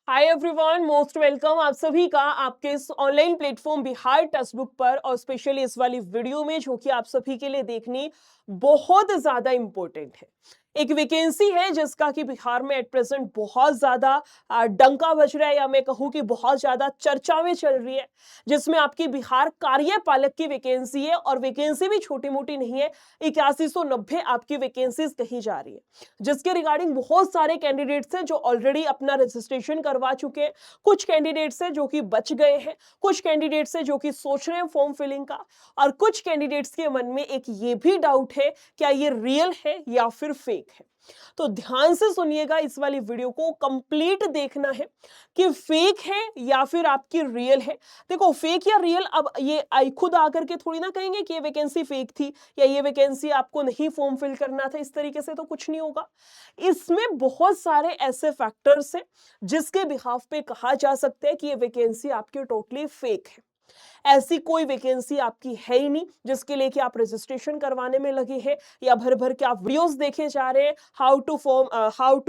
Hi everyone, most welcome आप सभी का आपके इस online platform Bihar text book पर और स्पेशली इस वाली वीडियो में जो कि आप सभी के लिए देखनी बहुत ज्यादा इंपॉर्टेंट है। एक वैकेंसी है जिसका कि बिहार में एट प्रेजेंट बहुत ज्यादा डंका बज रहा है या मैं कहूँ कि बहुत ज्यादा चर्चा में चल रही है, जिसमें आपकी बिहार कार्यपालक की वैकेंसी है और वैकेंसी भी छोटी मोटी नहीं है। 8190 आपकी वैकेंसीज कही जा रही है, जिसके रिगार्डिंग बहुत सारे कैंडिडेट्स हैं जो ऑलरेडी अपना रजिस्ट्रेशन करवा चुके हैं, कुछ कैंडिडेट्स हैं जो कि बच गए हैं, कुछ कैंडिडेट्स हैं जो कि सोच रहे हैं फॉर्म फिलिंग का, और कुछ कैंडिडेट्स के मन में एक ये भी डाउट है क्या ये रियल है या फिर फेक है। तो ध्यान से सुनिएगा, इस वाली वीडियो को कंप्लीट देखना है कि फेक है या फिर आपकी रियल है। देखो, फेक या रियल अब ये आई खुद आकर के थोड़ी ना कहेंगे कि ये वैकेंसी फेक थी या ये वैकेंसी आपको नहीं फॉर्म फिल करना था, इस तरीके से तो कुछ नहीं होगा। इसमें बहुत सारे ऐसे फैक्टर्स हैं जिसके बिहाफ पे कहा जा सकता है कि ये वैकेंसी आपकी टोटली फेक है। ऐसी कोई वैकेंसी आपकी है ही नहीं जिसके लिए कि आप रजिस्ट्रेशन करवाने में लगे हैं या भर भर के आप वीडियोस देखे जा रहे हैं how to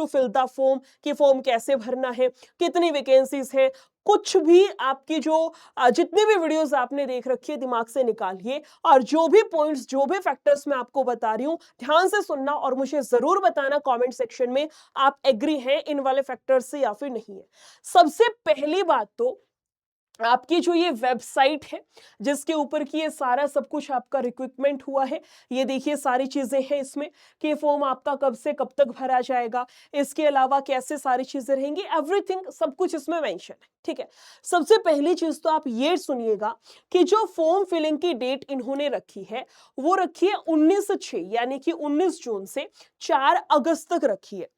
fill the form, कि फॉर्म कैसे भरना है, कितनी वैकेंसीज है। कुछ भी आपकी जो जितनी भी वीडियोस आपने देख रखी है दिमाग से निकालिए, और जो भी पॉइंट्स जो भी फैक्टर्स मैं आपको बता रही हूं ध्यान से सुनना और मुझे जरूर बताना कमेंट सेक्शन में आप एग्री हैं इन वाले फैक्टर्स से या फिर नहीं है। सबसे पहली बात तो आपकी जो ये वेबसाइट है जिसके ऊपर की ये सारा सब कुछ आपका रिक्रूटमेंट हुआ है, ये देखिए सारी चीजें हैं इसमें कि फॉर्म आपका कब से कब तक भरा जाएगा, इसके अलावा कैसे सारी चीजें रहेंगी, एवरीथिंग सब कुछ इसमें मेंशन है। ठीक है, सबसे पहली चीज तो आप ये सुनिएगा कि जो फॉर्म फिलिंग की डेट इन्होंने रखी है वो रखी है 19/6 यानी कि 19 जून से 4 अगस्त तक रखी है।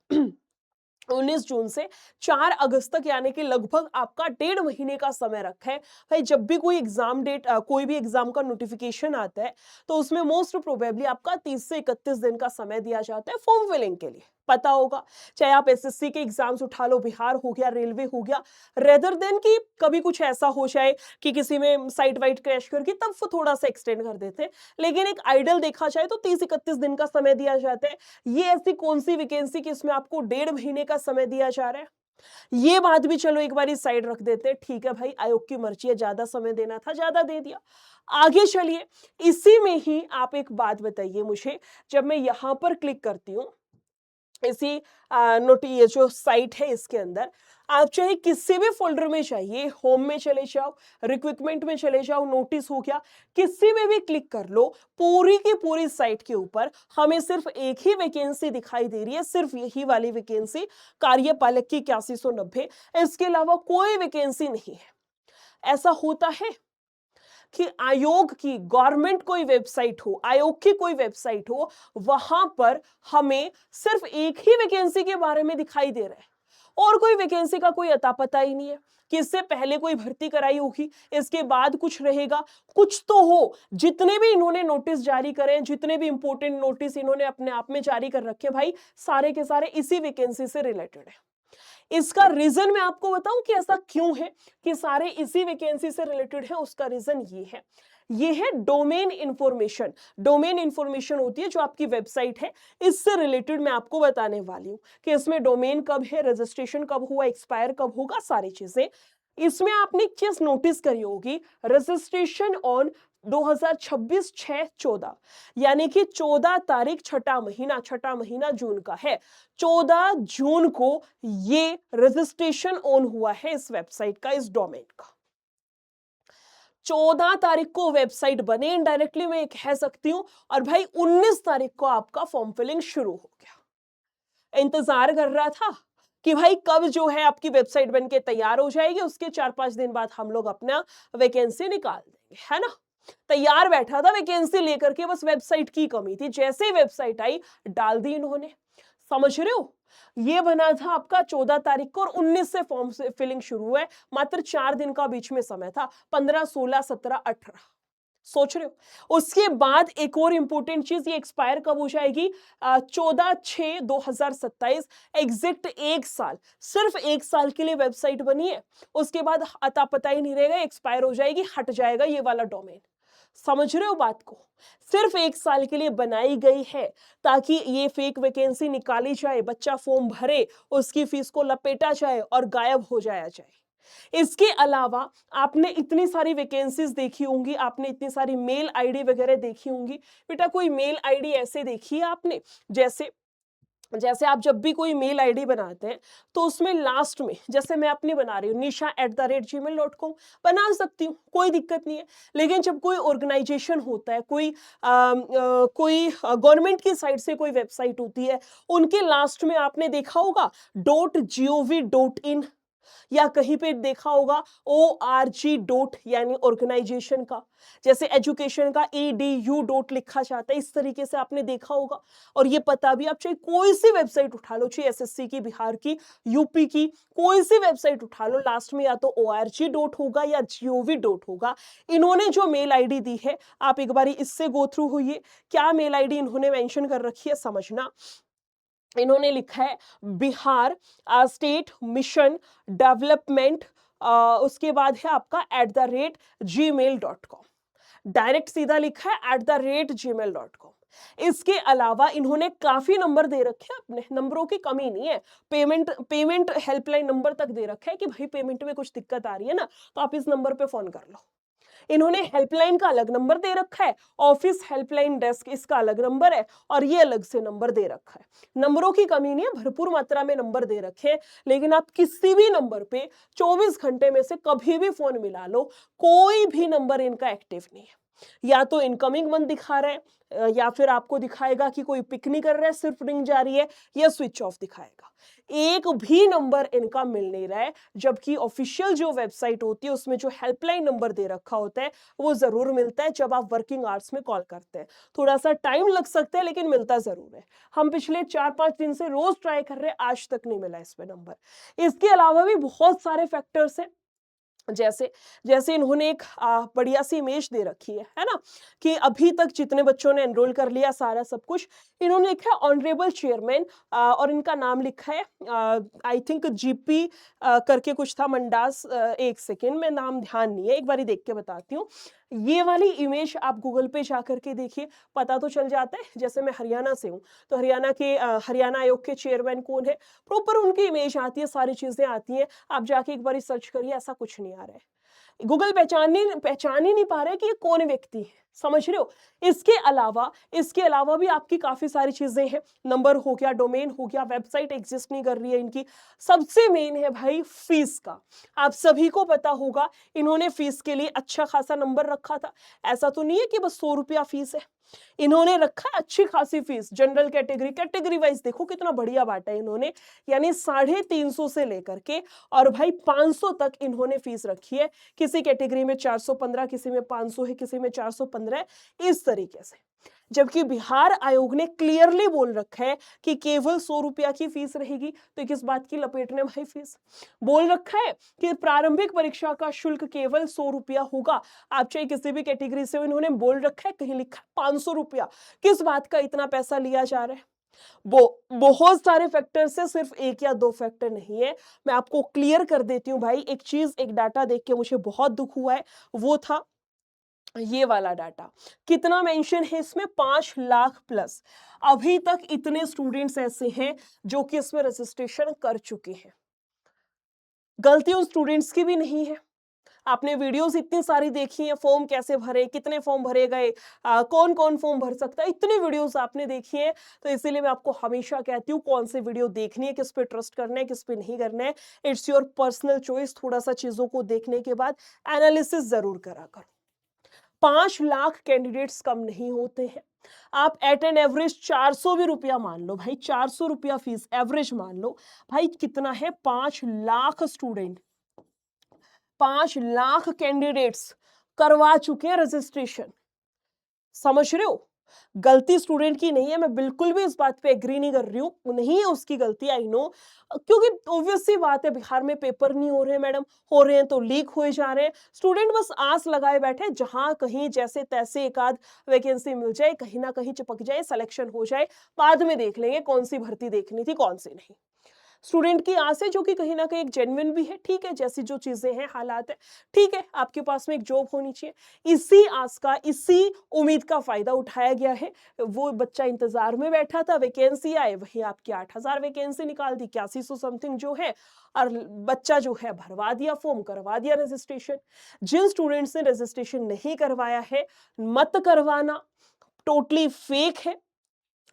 19 जून से 4 अगस्त तक यानी कि लगभग आपका 1.5 महीने का समय रखा है। भाई जब भी कोई एग्जाम डेट कोई भी एग्जाम का नोटिफिकेशन आता है तो उसमें मोस्ट प्रोबेबली आपका 30 से 31 दिन का समय दिया जाता है फॉर्म फिलिंग के लिए, पता होगा। चाहे आप एसएससी के एग्जाम्स उठा लो, बिहार हो गया, रेलवे हो गया, रेदर देन कि कभी कुछ ऐसा हो जाए कि किसी में साइट वाइट क्रैश करके तब वो थोड़ा सा एक्सटेंड कर देते हैं, लेकिन एक आइडल देखा जाए तो 30-31 दिन का समय दिया जाता है। ये ऐसी कौन सी वैकेंसी कि इसमें आपको 1.5 महीने का समय दिया जा रहा है। ये बात भी चलो एक बार साइड रख देते हैं, ठीक है भाई, आयोग की मर्जी है, ज्यादा समय देना था ज्यादा दे दिया। आगे चलिए, इसी में ही आप एक बात बताइए मुझे, जब मैं यहां पर क्लिक करती हूँ इसी नोट ये जो साइट है इसके अंदर, आप चाहे किसी भी फोल्डर में चाहिए, होम में चले जाओ, रिक्रूटमेंट में चले जाओ, नोटिस हो गया, किसी में भी क्लिक कर लो, पूरी की पूरी साइट के ऊपर हमें सिर्फ एक ही वैकेंसी दिखाई दे रही है, सिर्फ यही वाली वैकेंसी, कार्यपालक की 8190। इसके अलावा कोई वैकेंसी नहीं है। ऐसा होता है कि आयोग की, गवर्नमेंट कोई वेबसाइट हो, आयोग की कोई वेबसाइट हो, वहां पर हमें सिर्फ एक ही वैकेंसी के बारे में दिखाई दे रहा है और कोई वैकेंसी का कोई अता पता ही नहीं है कि इससे पहले कोई भर्ती कराई होगी, इसके बाद कुछ रहेगा, कुछ तो हो। जितने भी इन्होंने नोटिस जारी करे, जितने भी इंपॉर्टेंट नोटिस इन्होंने अपने आप में जारी कर रखे, भाई सारे के सारे इसी वैकेंसी से रिलेटेड है। इसका रीजन मैं आपको बताऊं कि ऐसा क्यों है कि सारे इसी वैकेंसी से रिलेटेड है। उसका रीजन ये है डोमेन इंफॉर्मेशन। डोमेन इंफॉर्मेशन होती है जो आपकी वेबसाइट है, इससे रिलेटेड मैं आपको बताने वाली हूं कि इसमें डोमेन कब है, रजिस्ट्रेशन कब हुआ, एक्सपायर कब होगा, सारी चीजें। इसमें आपने एक चीज नोटिस करी होगी, रजिस्ट्रेशन ऑन 2026/6/14, यानी कि 14 तारीख, छठा महीना जून का है। 14 जून को ये रजिस्ट्रेशन ऑन हुआ है इस वेबसाइट का, इस डोमेन का। 14 तारीख को वेबसाइट बने, इनडायरेक्टली मैं कह सकती हूं, और भाई 19 तारीख को आपका फॉर्म फिलिंग शुरू हो गया। इंतजार कर रहा था कि भाई कब जो है आपकी वेबसाइट बनके तैयार हो जाएगी, उसके 4-5 दिन बाद हम लोग अपना वैकेंसी निकाल देंगे, है ना। तैयार बैठा था वैकेंसी लेकर के, बस वेबसाइट की कमी थी, जैसे ही वेबसाइट आई डाल दी इन्होंने। समझ रहे हो, ये बना था आपका 14 तारीख को और 19 से फॉर्म फिलिंग शुरू हुआ है। मात्र 4 दिन का बीच में समय था, 15, 16, 17, 18। सोच रहे हो, उसके बाद एक और इंपॉर्टेंट चीज, ये एक्सपायर कब हो जाएगी, 14/6/2027। एग्जैक्ट 1 साल, सिर्फ 1 साल के लिए वेबसाइट बनी है, उसके बाद अता पता ही नहीं रहेगा, एक्सपायर हो जाएगी, हट जाएगा ये वाला डोमेन। समझ रहे हो बात को? सिर्फ 1 साल के लिए बनाई गई है ताकि ये फेक वैकेंसी निकाली जाए, बच्चा फॉर्म भरे, उसकी फीस को लपेटा जाए और गायब हो जाया जाए। इसके अलावा आपने इतनी सारी वैकेंसीज देखी होंगी, आपने इतनी सारी मेल आईडी वगैरह देखी होंगी। बेटा कोई मेल आईडी ऐसे देखी है आपने, जैसे जैसे आप जब भी कोई मेल आईडी बनाते हैं तो उसमें लास्ट में, जैसे मैं अपनी बना रही हूँ nisha@gmail.com, बना सकती हूँ, कोई दिक्कत नहीं है। लेकिन जब कोई ऑर्गेनाइजेशन होता है, कोई गवर्नमेंट की साइड से कोई वेबसाइट होती है, उनके लास्ट में आपने देखा होगा .gov.in, या कहीं पे देखा होगा ORG डॉट, यानी ऑर्गेनाइजेशन का, जैसे एजुकेशन का EDU डॉट लिखा जाता है, इस तरीके से आपने देखा होगा। और ये पता भी, आप चाहे कोई सी वेबसाइट उठा लो, चाहे SSC की, बिहार की, यूपी की, कोई सी वेबसाइट उठा लो, लास्ट में या तो ORG डॉट होगा या GOV डॉट होगा। इन्होंने जो मेल आईडी दी है, आप एक बारी इससे गो थ्रू हुई, क्या मेल आईडी इन्होंने मेंशन कर रखी है समझना। इन्होंने लिखा है बिहार स्टेट मिशन डेवलपमेंट, उसके बाद है आपका @gmail.com, डायरेक्ट सीधा लिखा है @gmail.com। इसके अलावा इन्होंने काफी नंबर दे रखे हैं, अपने नंबरों की कमी नहीं है। पेमेंट हेल्पलाइन नंबर तक दे रखा है कि भाई पेमेंट में कुछ दिक्कत आ रही है ना, तो आप इस नंबर पे फोन कर लो। इन्होंने हेल्पलाइन का अलग नंबर दे रखा है, ऑफिस हेल्पलाइन डेस्क इसका अलग नंबर है, और ये अलग से नंबर दे रखा है। नंबरों की कमी नहीं है, भरपूर मात्रा में नंबर दे रखे हैं, लेकिन आप किसी भी नंबर पे 24 घंटे में से कभी भी फोन मिला लो, कोई भी नंबर इनका एक्टिव नहीं है। या तो इनकमिंग बंद दिखा रहा है, या फिर आपको दिखाएगा कि कोई पिक नहीं कर रहा है, सिर्फ रिंग जा रही है, या स्विच ऑफ दिखाएगा। एक भी नंबर इनका मिल नहीं रहा है, जबकि ऑफिशियल जो वेबसाइट होती है उसमें जो हेल्पलाइन नंबर दे रखा होता है वो जरूर मिलता है जब आप वर्किंग आवर्स में कॉल करते हैं। थोड़ा सा टाइम लग सकता है लेकिन मिलता जरूर है। हम पिछले 4-5 दिन से रोज ट्राई कर रहे हैं, आज तक नहीं मिला इस पे नंबर। इसके अलावा भी बहुत सारे फैक्टर्स हैं, जैसे जैसे इन्होंने एक बढ़िया सी इमेज दे रखी है ना, कि अभी तक जितने बच्चों ने एनरोल कर लिया सारा सब कुछ, इन्होंने लिखा है ऑनरेबल चेयरमैन, और इनका नाम लिखा है आई थिंक GP करके कुछ था, मंडास, एक सेकेंड में नाम ध्यान नहीं है, एक बारी देख के बताती हूँ। ये वाली इमेज आप गूगल पे जा करके देखिए, पता तो चल जाता है। जैसे मैं हरियाणा से हूँ, तो हरियाणा आयोग के चेयरमैन कौन है, प्रॉपर उनकी इमेज आती है, सारी चीजें आती हैं। आप जाके एक बार सर्च करिए, ऐसा कुछ नहीं आ रहा है। गूगल पहचान ही नहीं पा रहा है कि ये कौन व्यक्ति है, समझ रहे हो। इसके अलावा भी आपकी काफी सारी चीजें हैं, नंबर हो गया, डोमेन हो गया, वेबसाइट एग्जिस्ट नहीं कर रही है इनकी। सबसे मेन है भाई फीस का। आप सभी को पता होगा, इन्होंने फीस के लिए अच्छा खासा नंबर रखा था। ऐसा तो नहीं है कि बस 100 रुपया फीस है, इन्होंने रखा है अच्छी खासी फीस। जनरल कैटेगरी वाइज देखो कितना बढ़िया बांटा है इन्होंने, यानी 350 से लेकर के और भाई 500 तक इन्होंने फीस रखी है। किसी कैटेगरी में 415, किसी में 500 है, किसी में 415 है, इस तरीके से। जबकि बिहार आयोग ने क्लियरली बोल रखा है कि केवल 100 रुपया की फीस रहेगी। तो किस बात की लपेट में भाई फीस बोल रखा है कि प्रारंभिक परीक्षा का शुल्क केवल 100 रुपया होगा, आप चाहे किसी भी कैटेगरी से हो। इन्होंने बोल रखा है, कहीं लिखा है 500 रुपया, किस बात का इतना पैसा लिया जा रहा है। बहुत सारे फैक्टर्स है, सिर्फ एक या दो फैक्टर नहीं है। मैं आपको क्लियर कर देती हूँ भाई, एक चीज, एक डाटा देख के मुझे बहुत दुख हुआ है, वो था ये वाला डाटा। कितना मेंशन है इसमें, 5 लाख प्लस। अभी तक इतने स्टूडेंट्स ऐसे हैं जो कि इसमें रजिस्ट्रेशन कर चुके हैं। गलती उन स्टूडेंट्स की भी नहीं है। आपने वीडियोस इतनी सारी देखी हैं, फॉर्म कैसे भरे, कितने फॉर्म भरे गए, कौन कौन फॉर्म भर सकता है, इतनी वीडियोस आपने देखी हैं। तो इसीलिए मैं आपको हमेशा कहती हूँ कौन सी वीडियो देखनी है, किस पे ट्रस्ट करना है, किस पे नहीं करना है, इट्स योर पर्सनल चॉइस। थोड़ा सा चीजों को देखने के बाद एनालिसिस जरूर करा करो। 5 लाख कैंडिडेट्स कम नहीं होते हैं। आप एट एन एवरेज 400 भी रुपया मान लो भाई, 400 रुपया फीस एवरेज मान लो भाई, कितना है, 5 लाख स्टूडेंट, 5 लाख कैंडिडेट्स करवा चुके हैं रजिस्ट्रेशन। समझ रहे हो, गलती स्टूडेंट की नहीं है, मैं बिल्कुल भी इस बात पे एग्री नहीं कर रही हूं, नहीं है उसकी गलती, आई नो। क्योंकि ऑब्वियस सी बात है, बिहार में पेपर नहीं हो रहे हैं मैडम, हो रहे हैं तो लीक हुए जा रहे हैं। स्टूडेंट बस आस लगाए बैठे, जहां कहीं जैसे तैसे एक आध वैकेंसी मिल जाए, कहीं ना कहीं चिपक जाए, सिलेक्शन हो जाए, बाद में देख लेंगे कौन सी भर्ती देखनी थी, कौन सी नहीं। स्टूडेंट की आस है जो कि कहीं ना कहीं एक जेन्युइन भी है, ठीक है, जैसी जो चीजें हैं हालात है, ठीक है, आपके पास में एक जॉब होनी चाहिए। इसी आस का, इसी उम्मीद का फायदा उठाया गया है। वो बच्चा इंतजार में बैठा था, वैकेंसी आए, वही आपकी 8,000 वैकेंसी निकाल दी, 8100 समथिंग जो है, और बच्चा जो है भरवा दिया फॉर्म, करवा दिया रजिस्ट्रेशन। जिन स्टूडेंट्स ने रजिस्ट्रेशन नहीं करवाया है, मत करवाना, टोटली फेक है।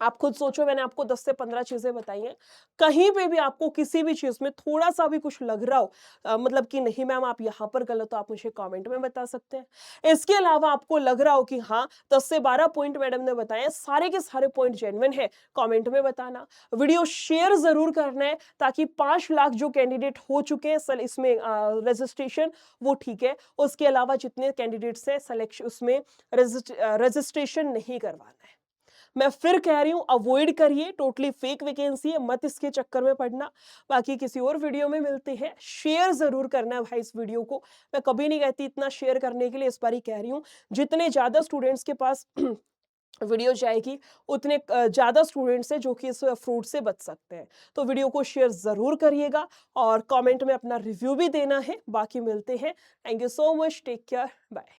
आप खुद सोचो, मैंने आपको 10 से 15 चीजें बताई हैं। कहीं पे भी आपको किसी भी चीज में थोड़ा सा भी कुछ लग रहा हो, मतलब कि नहीं मैम आप यहाँ पर गलत हो, आप मुझे कमेंट में बता सकते हैं। इसके अलावा आपको लग रहा हो कि हाँ 10 से 12 पॉइंट मैडम ने बताए हैं, सारे के सारे पॉइंट जेन्युइन है, कमेंट में बताना। वीडियो शेयर जरूर करना है, ताकि 5 लाख जो कैंडिडेट हो चुके हैं सर इसमें रजिस्ट्रेशन, वो ठीक है, उसके अलावा जितने कैंडिडेट्स हैं सिलेक्शन उसमें रजिस्ट्रेशन नहीं करवाना है। मैं फिर कह रही हूं, अवॉइड करिए, टोटली फेक वैकेंसी है, मत इसके चक्कर में पड़ना। बाकी किसी और वीडियो में मिलते हैं। शेयर जरूर करना है भाई इस वीडियो को, मैं कभी नहीं कहती इतना शेयर करने के लिए, इस बार ही कह रही हूं, जितने ज्यादा स्टूडेंट्स के पास वीडियो जाएगी, उतने ज्यादा स्टूडेंट्स हैं जो कि इस फ्रूट से बच सकते हैं। तो वीडियो को शेयर जरूर करिएगा, और कमेंट में अपना रिव्यू भी देना है। बाकी मिलते हैं। Thank you so much, take care, bye.